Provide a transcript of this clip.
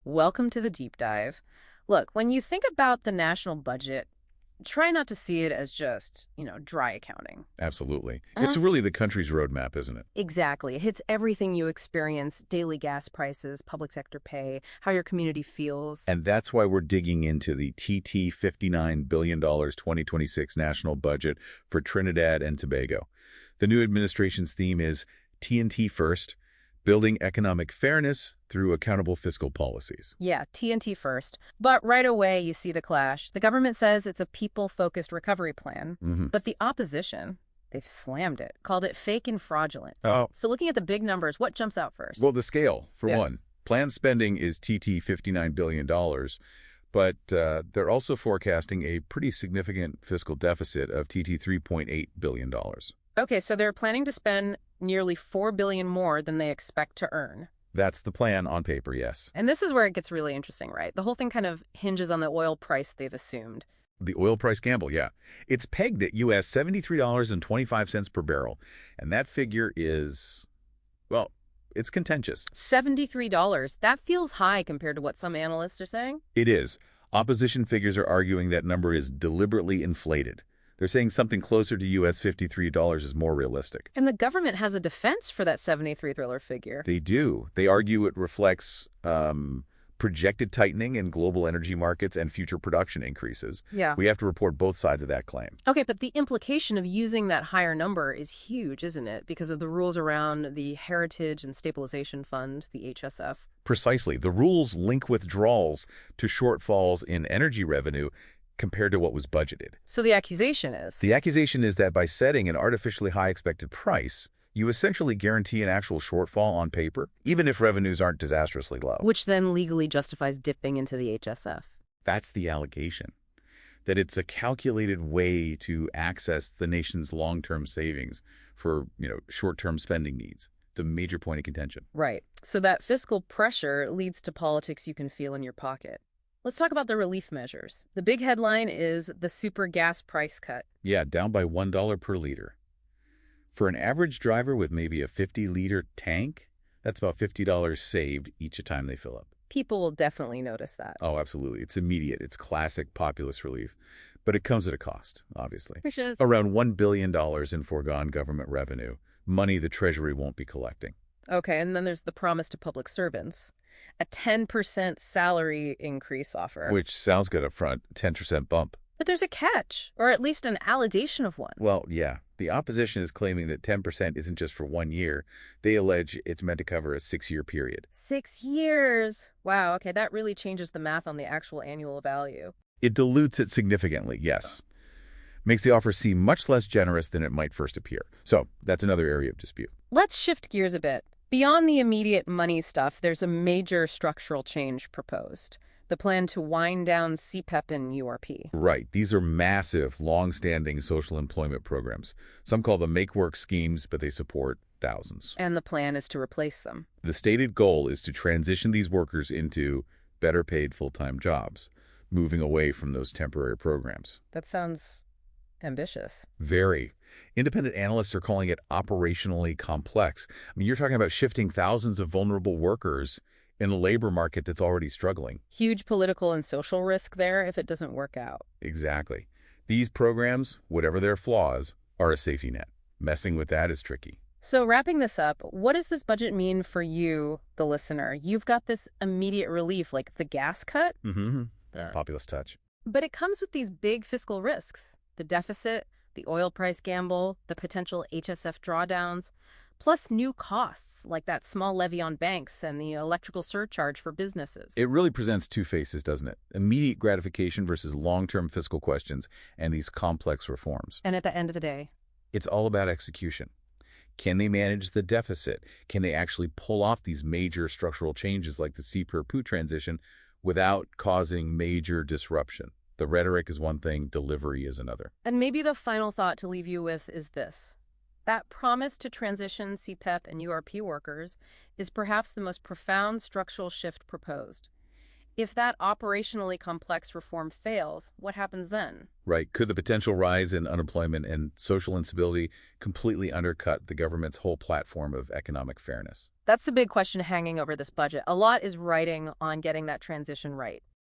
Welcome to the deep dive. Look, when you think about the national budget, try not to see it as just, dry accounting. Absolutely. It's Uh, really the country's roadmap, isn't it? exactly. It hits everything you experience, daily gas prices, public sector pay, how your community feels. And that's why we're digging into the TT $59 billion 2026 national budget for Trinidad and Tobago. The new administration's theme is TNT First, building economic fairness through accountable fiscal policies. Yeah, TNT first. But right away, you see the clash. The government says it's a people-focused recovery plan, but the opposition, they've slammed it, called it fake and fraudulent. Oh, So looking at the big numbers, what jumps out first? well, the scale, for Yeah. one. Planned spending is TT $59 billion, but they're also forecasting a pretty significant fiscal deficit of TT $3.8 billion. Okay, so they're planning to spend nearly $4 billion more than they expect to earn. That's the plan on paper, yes. And this is where it gets really interesting, right? The whole thing kind of hinges on the oil price they've assumed. The oil price gamble, yeah. It's pegged at U.S. $73.25 per barrel, and that figure is, well, it's contentious. $73, that feels high compared to what some analysts are saying. It is. Opposition figures are arguing that number is deliberately inflated. They're saying something closer to U.S. $53 is more realistic. And the government has a defense for that 73 thriller figure. They do. They argue it reflects projected tightening in global energy markets and future production increases. Yeah. We have to report both sides of that claim. Okay, but the implication of using that higher number is huge, isn't it? Because of the rules around the Heritage and Stabilization Fund, the HSF. Precisely. The rules link withdrawals to shortfalls in energy revenue compared to what was budgeted. So the accusation is... The accusation is that by setting an artificially high expected price, you essentially guarantee an actual shortfall on paper, even if revenues aren't disastrously low. which then legally justifies dipping into the HSF. That's the allegation, that it's a calculated way to access the nation's long-term savings for, short-term spending needs. It's a major point of contention. Right. So that fiscal pressure leads to politics you can feel in your pocket. Let's talk about the relief measures. The big headline is the super gas price cut. Yeah, down by $1 per liter. For an average driver with maybe a 50-liter tank, that's about $50 saved each time they fill up. People will definitely notice that. Oh, absolutely. It's immediate. It's classic populist relief. But it comes at a cost, obviously. Which is... Around $1 billion in foregone government revenue, money the Treasury won't be collecting. Okay, and then there's the promise to public servants. A 10% salary increase offer. Which sounds good up front, 10% bump. But there's a catch, or at least an allegation of one. Well, yeah. The opposition is claiming that 10% isn't just for 1 year. They allege it's meant to cover a 6-year period. 6 years. Wow, okay, that really changes the math on the actual annual value. It dilutes it significantly, yes. Makes the offer seem much less generous than it might first appear. So that's another area of dispute. Let's shift gears a bit. Beyond the immediate money stuff, there's a major structural change proposed. The plan to wind down CPEP and URP. Right. These are massive, long-standing social employment programs. Some call them make-work schemes, but they support thousands. And the plan is to replace them. The stated goal is to transition these workers into better-paid full-time jobs, moving away from those temporary programs. That sounds ambitious. Very. Independent analysts are calling it operationally complex. I mean, you're talking about shifting thousands of vulnerable workers in a labor market that's already struggling. Huge political and social risk there if it doesn't work out. Exactly. These programs, whatever their flaws, are a safety net. Messing with that is tricky. So wrapping this up, what does this budget mean for you, the listener? You've got this immediate relief, like the gas cut, Populist touch. but it comes with these big fiscal risks. The deficit, the oil price gamble, the potential HSF drawdowns, plus new costs like that small levy on banks and the electrical surcharge for businesses. It really presents two faces, doesn't it? Immediate gratification versus long-term fiscal questions and these complex reforms. And at the end of the day, It's all about execution. Can they manage the deficit? Can they actually pull off these major structural changes like the CPER-PU transition without causing major disruption? The rhetoric is one thing, delivery is another. and maybe the final thought to leave you with is this. That promise to transition CPEP and URP workers is perhaps the most profound structural shift proposed. If that operationally complex reform fails, what happens then? Right. Could the potential rise in unemployment and social instability completely undercut the government's whole platform of economic fairness? That's the big question hanging over this budget. A lot is riding on getting that transition right.